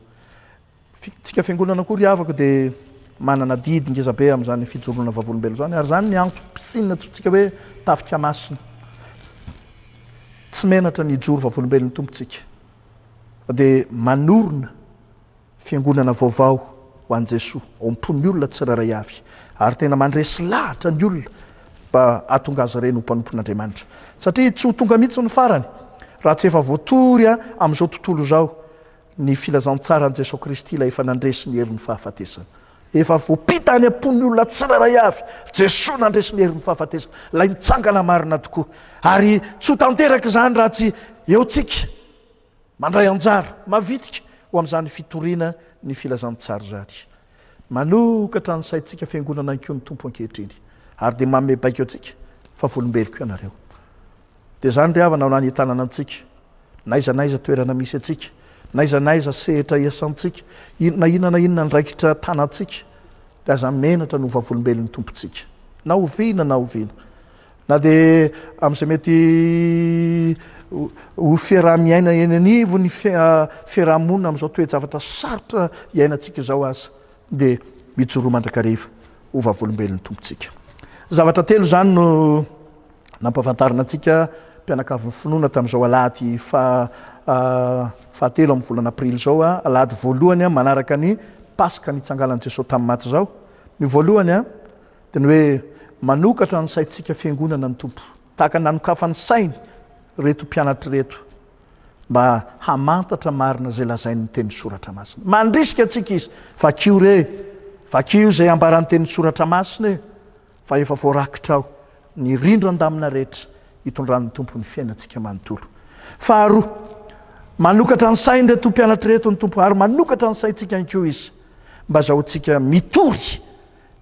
tsika fiangonana koa ry havako dia manana didy ngezabe amin'izany fijoroana vavolombelona zany ary zany ny antom-pisinina tsika hoe tafika masina tsy menatra ny joro vavolombelona tompontsika dia manorona fiangonana vaovao ho an'i Jesosy ao ampon'ny olona tsiraray avy ary tena mandresy lahatra ny olona mba atonga azy ireny ho mpanompon'Andriamanitra satria tsy ho tonga mihitsy ny farany raha tsy efa voatory amin'izao tontolo zao ny filazantsara an'i Jesosy Kristy ilay efa nandresy ny herin'ny fahafatesana efa voapita any ampon'ny olona tsiraray avy Jesosy nandresy ny herin'ny fahafatesana lay nitsangana marina tokoa ary tsy ho tanteraka zany raha tsy eotsika mandray anjara mavitika ho amin'izany fitoriana ny filazantsara zany manokatra ny saintsika fiangonana ny ko ny tompo ankehitriny ary dia manome baika atsika fa volombeliko ianareo dia zany ry havana ho any tanana antsika naizanaiza toerana misy atsika naizanaiza sehitra iasantsika inona ndraikitra tanantsika dia aza menatra no vavolombelon'ny tompontsika na oviana na dia amin'izay mety ho fiaraha-miaina eny anivo ny fiaraha-monina amin'izao toe-javatra sarotra iainantsika izao aza dia mijoro mandrakariva ho vavolombelon'ny tompontsika. Zavatra telo zany no nampafantarina antsika mpianakavin'ny finoana tamin'izao alahady fahatelo amin'ny volana aprily zao alahady voalohany manaraka ny paska nitsangalan'i Jesosy tamin'ny maty zao. Ny voalohany dia ny hoe manokatra ny saintsika fiangonana ny tompo tahaka nanokafa ny sainy reto mpianatra reto mba hamantatra marina zay lazainy teny soratra masina. Mandrisika atsika izy vakio zay ambaran'ny teny soratra masina fa efa voarakitra ao ny rindran-damina rehetra hitondran'ny tompo ny fiainantsika manontolo. Faharoa, manokatra ny sainy reto mpianatra reto ny tompo ary manokatra ny saintsika ihany koa izy mba zahoantsika mitory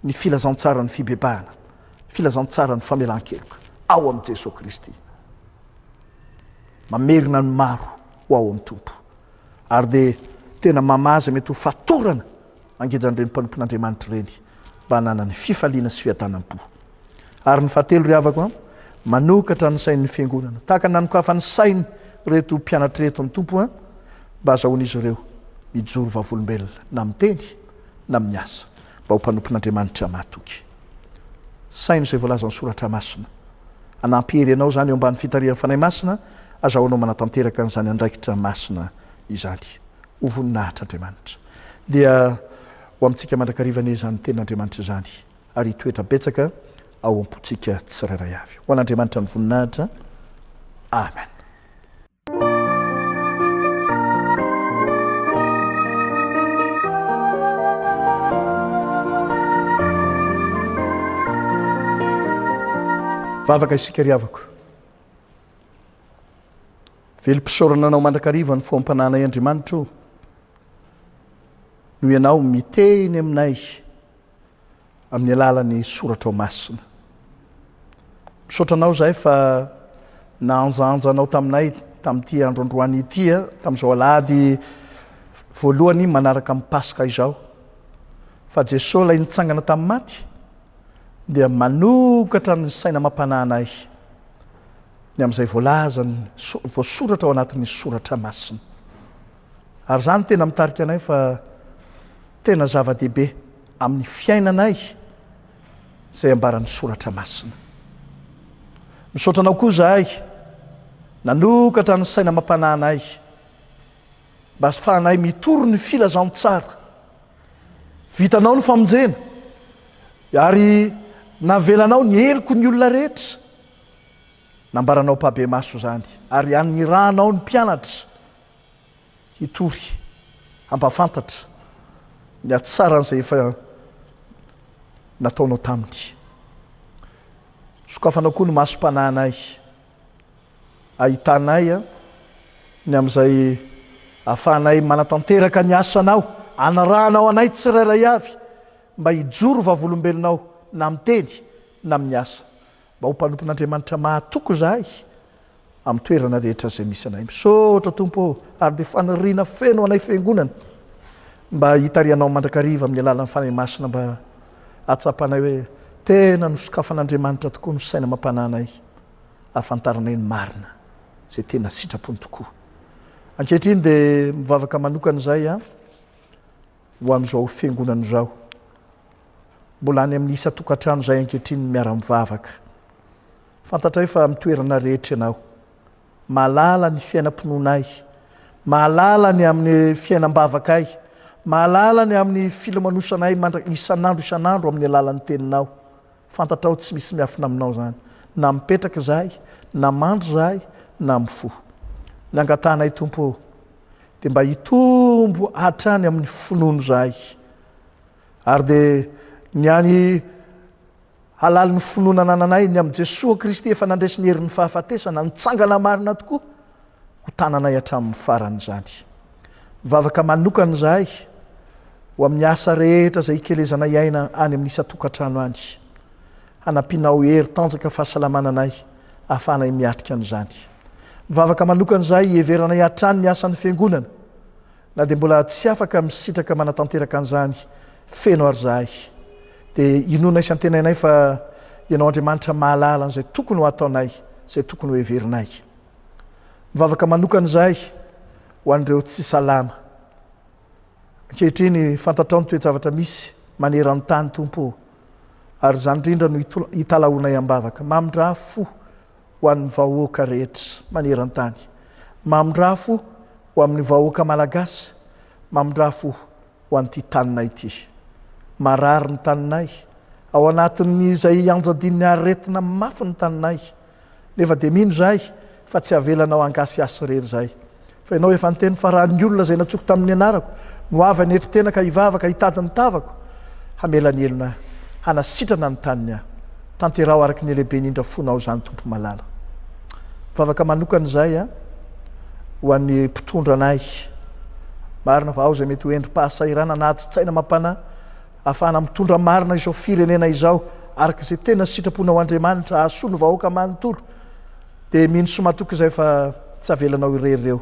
ny filazantsara ny fibebahana, filazantsara ny famelan-keloka ao amin'i Jesosy Kristy. Mamerina ny maro ho ao amin'ny tompo ary dia tena mamaza mety ho fatorana angejany mpanompon'Andriamanitra reny mba hananany fifaliana sy fiadanam-po. Ary ny fahatelo ry havako manokatra ny sain'ny fiangonana tahaka nanokafa ny sainy reto mpianatra reto ny tompo mba azahoan'izy ireo mijoro vavolombelona na miteny na miasa mba ho mpanompon'Andriamanitra mahatoky. Sainy izay voalaza ny soratra masina anampiery ianao zany eo ambany fitarihan'ny fanahy masina azahoanao manatanteraka an'izany andraikitra masina izany ho voninahitra Andriamanitra. Dia ho amintsika mandrakarivana izany tenin'Andriamanitra izany ary hitoetra betsaka ao am-pontsika tsirairay avy. Ho an'Andriamanitra ny voninahitra. Amen. Vavaka isika ry havako. Velom-pisaorana anao mandrakariva ny foam-pananay Andriamanitra no ianao miteny aminay amin'ny alalan'ny soratra ao masina. Misaotra anao zahay fa naanjaanjanao taminay tamin'ity androandroany ity tamin'izao alahady voalohany manaraka amin'ny paska izao fa Jesosy lay nitsangana tamin'ny maty dia manokatra ny saina mampananay ny amin'izay voalaza voasoratra ao anatin'ny soratra masina. Ary zany tena mitarika anay fa tena zava-dehibe amin'ny fiainanay zay ambaran'ny soratra masina. Misaotra anao koa zahay nanokatra ny saina mampananay mba fahanay mitoro ny filazantsara vitanao ny famonjena ary navelanao ny heliko ny olona rehetra nambaranao mpabe maso zany ary aniranao ny mpianatra hitory hampafantatra ny atsaran'izay efa nataonao taminy. Sokafanao koa ny masom-pananay ahitanay ny amin'izay ahafahanay manatanteraka ny asanao anarahanao anay tsirairay avy mba hijoro vavolombelonao na miteny na amin'ny asa mba ho mpanompon'Andriamanitra mahatoko zahay amin'ny toerana rehetra zay misy anay. Misaotra tompo ary dia faniriana feno anay fiangonana mba hitarianao mandrakariva amin'ny alalan'ny fanahy masina mba atsapanay hoe tena nosokafan'Andriamanitra tokoa no saina mampananay ahafantaranay ny marina zay tena sitrapony tokoa. Ankehitriny dia mivavaka manokana izay ho amin'izao fiangonana izao mbola any amin'ny isa tokantrano zay ankehitriny miara-mivavaka. Fantatray fa mitoerana rehetra ianao mahalala ny fiainam-pononay, mahalala ny amin'ny fiainam-bavakay, mahalala ny amin'ny filomanosanay isan'andro amin'ny alalan'ny teninao. Fantatrao tsy misy miafina aminao zany na mipetraka zahay na mandro zahay na mifo. Ny angatanay tompo dia mba hitombo hatrany amin'ny finono zahay ary dia ny any halali ny finoana ananay ny amin'i Jesosy Kristy efa nandresy ny herin'ny fahafatesana nitsangana marina tokoa ho tananay hatramin'ny farany zany. Mivavaka manokana zahay ho amin'ny asa rehetra zay ikelezana iaina any amin'ny isa-tokantrano any hanampianao hery tanjaka fahasalamananay ahafahanay miatrika an'izany mivavaka manokan'izay everana hiatrany ny asan'ny fiangonana na dia mbola tsy afaka misitraka manatanteraka an'izany feno ary zahay dia inona isy antenainay fa ianao Andriamanitra mahalala an'izay tokony ho ataonay zay tokony ho heverinay mivavaka manokan'izay ho an'ireo tsy salama ankehitriny fantatrao ny toe-javatra misy manerany tany tompo ary zany indrindra no hitalaonay ambavaka mamindra fo ho amin'ny vahoaka rehetra manerany tany mamindra fo ho amin'ny vahoaka malagasy mamindra fo ho an'ity taninay ity marary ny taninay ao anatin'izay anjadin'ny aretina mafy ny taninay nefa dia mino zay fa tsy avelanao angasy asy rery zay fa ianao efa nyteny fa raha ny olona zay natsoko tamin'ny anarako no avy anetry tena ka hivavaka hitady ny tavako hamelanelona hanasitrana ny taniny aho tanterao araky ny lehibe indrindra fonao zany tompo malala mivavaka manokan'izay ho an'ny mpitondra anay marina fa ao zay mety ho endry pahasairana na tsy tsaina mampana ahafahana mitondra marina izao firenena izao araka zay tena sitraponao Andriamanitra ahasoa ny vahoaka manontolo dia mino somatoky izay fa tsy avelanao irery reo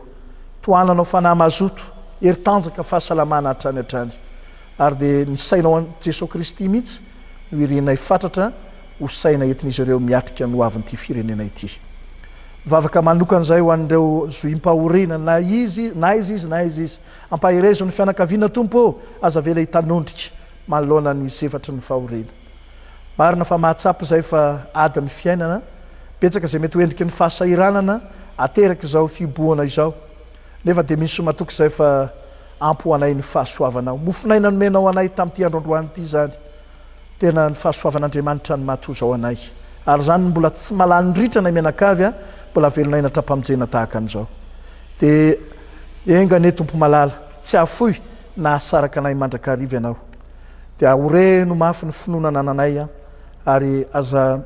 toananao fanahy mazoto hery tanjaka fahasalamana hatrany hatrany ary dia ny sainao Jesosy Kristy mihitsy no irinay fatratra ho saina entin'izy ireo miatrika no avin'ity firenena ity mivavaka manokan'izay ho an'ireo zoim-pahorina na izy ampahirezony fianakaviana tompo aza vela hitanondrika manoloana ny zevatry ny fahorina marina fa mahatsapy zay fa adiny fiainana betsaka zay mety hoendriky ny fahasairanana ateraka izao fiboana izao nefa dia misy somatoky izay fa ampo anay ny fahasoavanao mofinaina nomenao anay tamin'ity androandroany ity zany tena ny fahasoavan'Andriamanitra ny mahatozao anay ary zany mbola tsy malanindritra nay mianakavy mbola velonaina trapamijena tahaka an'izao dia engane tompo malala tsy afoy na asaraka anay mandrakariva ianao dia ahore no mafy ny finoana ananay ary aza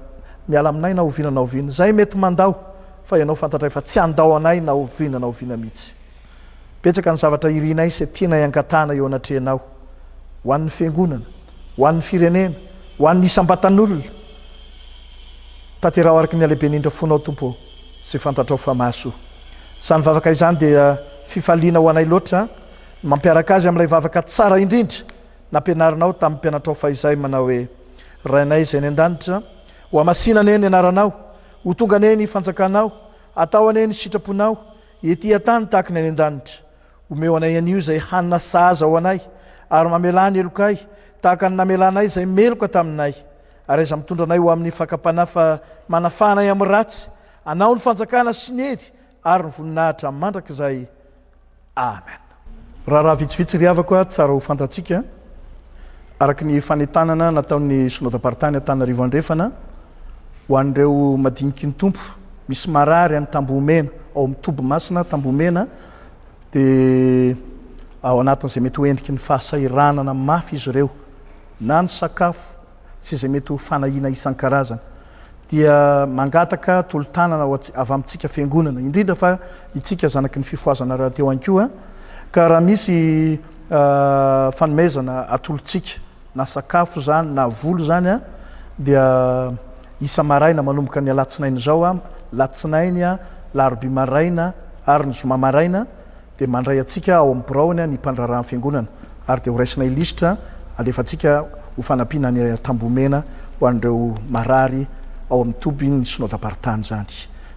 miala aminay na oviana na oviana zay mety mandao fa ianao fantatray fa tsy andao anay na oviana mihitsy betsaka ny zavatra irinay sy tianay angatahana eo anatrehanao ho an'ny fiangonana ho an'ny firenena ho an'ny isam-batan'olona tanterao araky ny alehibe indrindra fonao tompo sy fantatrao fa mahasoa zany vavaka izany dia fifaliana ho anay loatra mampiaraka azy amin'ilay vavaka tsara indrindra nampianarinao tamin'ny mpianatrao fa izay manao hoe rainay izay ny an-danitra ho amasina ane ny anaranao ho tonga ane ny fanjakanao atao ane ny sitraponao ety atany tahaka ny any an-danitra omeo anay an'io izay hanina sahaza ho anay ary mamelany elokay tahaka ny namelanay izay meloka taminay ary aiza mitondra anay ho amin'ny fakapana fa manafahanay amin'ny ratsy anao ny fanjakana sy ny hery ary ny voninahitra mandrakizay amen raha vitsivitsy ry havako tsara ho fantatsika araky ny fanetanana nataon'ny synodam-paritany Antananarivo andrefana ho an'ireo madiniky ny tompo misy marary any Tambomena ao amin'ny Tobomasina Tambomena dia ao anatin'izay mety ho endriky ny fahasairanana mafy izy ireo na ny sakafo sy izay mety ho fanahina isan-karazana dia mangataka tolotanana avy amintsika fiangonana indrindra fa itsika zanaky ny fifoazana raha teo ankoa ka raha misy fanomezana atolotsika na sakafo zany na volo zany dia isa maraina manomboka ny alatsinainy zao latsinainy laroby maraina ary ny zoma maraina dia mandray atsika ao amin'ny braony ny mpandrarahan'ny fiangonana ary dia ho raisinay lisitra alefatsika ho fanampiana ny Tambomena ho an'ireo marary ao amin'ny toby ny synodam-paritany zany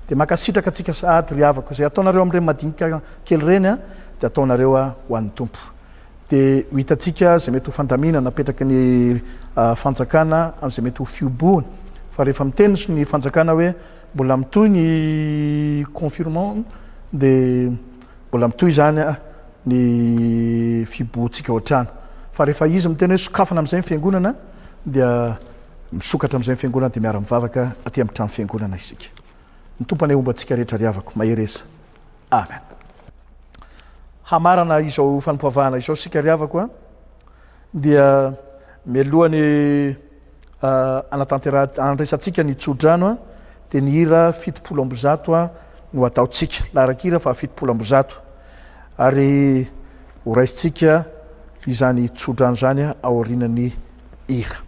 dia makasitraka atsika sady ry havako zay ataonareo amin'ireny madinika kely reny dia ataonareo ho an'ny tompo dia ho hitatsika zay mety ho fandamina napetraky ny fanjakana amin'izay mety ho fioboana fa rehefa miteny ny fanjakana hoe mbola mitoy ny confirmant dia mbola mitoy zany ny fiboantsika ohatrano fa rehefa izy miteny hoe sokafana amin'izay ny fiangonana dia misokatra amin'izay ny fiangonana dia miara mivavaka aty amin'ny trano fiangonana isika ny tompany omba antsika rehetra ry havako mahereza amen hamarana izao fanompoavahana izao sika ry havako dia mialohany andraisantsika ny tsodrano dia ny hira 70 no ataotsika laharak'hira fa 70 ary ho raisitsika izany tsodrany zany a aorinany hira.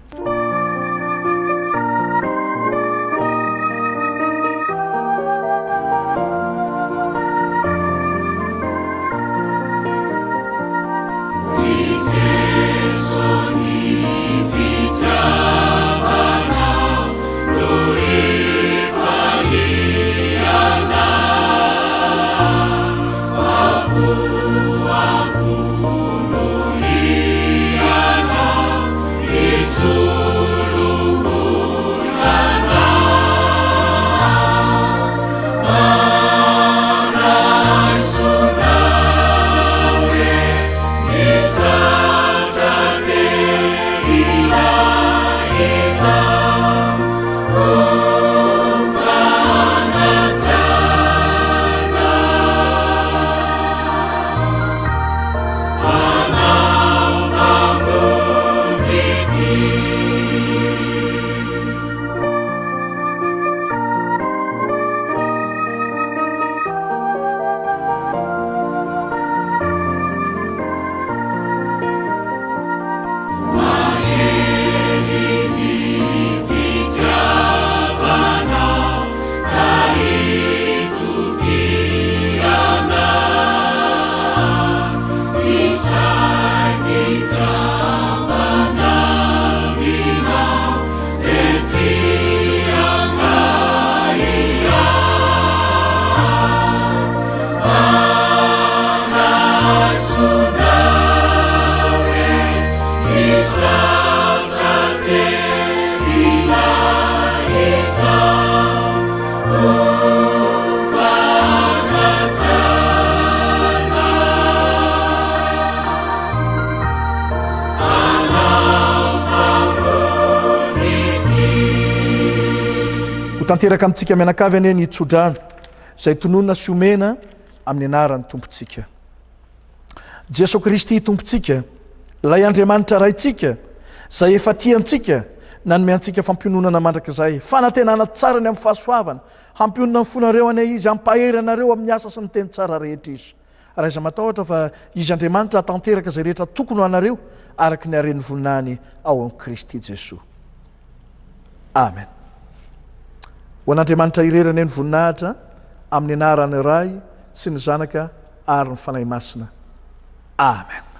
Tanteraka amintsika mianakavy ane ny tsodrano izay tononona sy omena amin'ny anarany tompontsika Jesu Kristy tompontsika, lay Andriamanitra raintsika izay efa tiantsika nanome antsika fampiononana mandrakizay, fanantenana tsara ny amin'ny fahasoavana, hampionona ny fonareo ane izy, hampahery anareo amin'ny asa sy ny teny tsara rehetra izy. Raha iza matahotra fa izy Andriamanitra tanteraka izay rehetra tokony ho anareo araka ny hareny voninahiny ao amin'ny Kristy Jesoa. Amen. Ho an'Andriamanitra irerany ny voninahitra amin'ny anarany Ray sy ny Zanaka ary ny fanahy masina. Amen.